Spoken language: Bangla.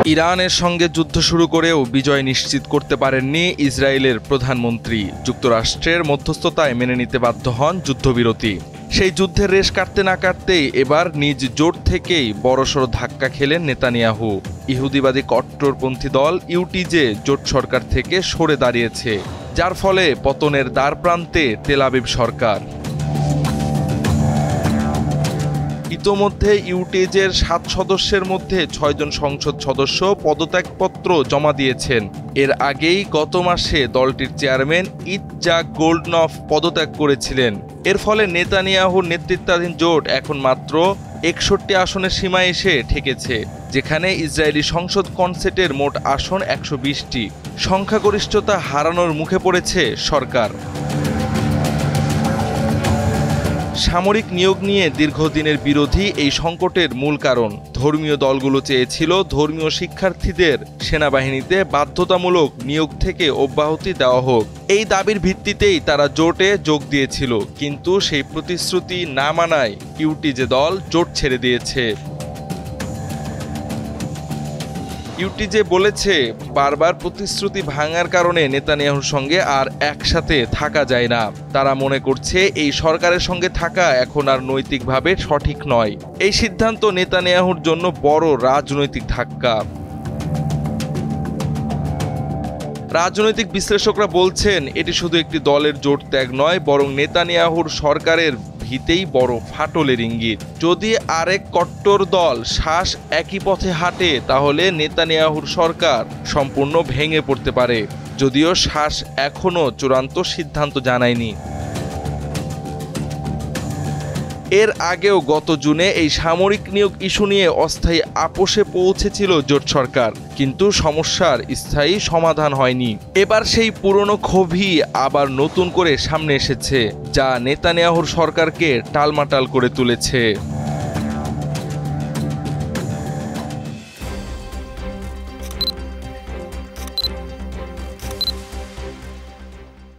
ইরানের সঙ্গে যুদ্ধ শুরু করেও বিজয় নিশ্চিত করতে পারেননি ইসরায়েলের প্রধানমন্ত্রী। যুক্তরাষ্ট্রের মধ্যস্থতায় মেনে নিতে বাধ্য হন যুদ্ধবিরতি। সেই যুদ্ধের রেশ কাটতে না কাটতেই এবার নিজ জোট থেকেই বড়সড় ধাক্কা খেলেন নেতানিয়াহু। ইহুদিবাদী কট্টরপন্থী দল ইউটিজে জোট সরকার থেকে সরে দাঁড়িয়েছে, যার ফলে পতনের দ্বারপ্রান্তে তেল আবিব সরকার। ইতোমধ্যে ইউটিজের 7 সদস্যের মধ্যে 6 জন সংসদ সদস্য পদত্যাগপত্র জমা দিয়েছেন। এর আগেই গত মাসে দলটির চেয়ারম্যান ইৎজাক গোল্ডনফ পদত্যাগ করেছিলেন। এর ফলে নেতানিয়াহুর নেতৃত্বাধীন জোট এখন মাত্র 61 আসনের সীমায় এসে ঠেকেছে, যেখানে ইসরায়েলি সংসদ কনসেটের মোট আসন 120টি। সংখ্যাগরিষ্ঠতা হারানোর মুখে পড়েছে সরকার। সামরিক নিয়োগ নিয়ে দীর্ঘদিনের বিরোধী এই সংকটের মূল কারণ, ধর্মীয় দলগুলো চেয়েছিল ধর্মীয় শিক্ষার্থীদের সেনাবাহিনীতে বাধ্যতামূলক নিয়োগ থেকে অব্যাহতি দেওয়া হোক। এই দাবির ভিত্তিতেই তারা জোটে যোগ দিয়েছিল, কিন্তু সেই প্রতিশ্রুতি না মানায় ইউটিজে দল জোট ছেড়ে দিয়েছে। ইউটিজে বলেছে, বারবার প্রতিশ্রুতি ভাঙার কারণে নেতানিয়াহুর সঙ্গে আর একসাথে থাকা যায় না। তারা মনে করছে এই সরকারের সঙ্গে থাকা এখন আর নৈতিকভাবে সঠিক নয়। এই সিদ্ধান্ত নেতানিয়াহুর জন্য বড় রাজনৈতিক ধাক্কা। রাজনৈতিক বিশ্লেষকরা বলছেন, এটি শুধু একটি দলের জোট ত্যাগ নয়, বরং নেতানিয়াহুর সরকারের ভিতেই বড় ফাটলের ইঙ্গিত। যদি আরেক কট্টর দল শাস একই পথে হাঁটে, তাহলে নেতানিয়াহুর সরকার সম্পূর্ণ ভেঙে পড়তে পারে, যদিও শাস এখনও চূড়ান্ত সিদ্ধান্ত জানায়নি। এর আগেও গত জুনে এই সামরিক নিয়োগ ইস্যু নিয়ে অস্থায়ী আপোষে পৌঁছেছিল জোট সরকার, কিন্তু সমস্যার স্থায়ী সমাধান হয়নি। এবার সেই পুরনো ক্ষোভই আবার নতুন করে সামনে এসেছে, যা নেতানিয়াহুর সরকারকে টালমাটাল করে তুলেছে।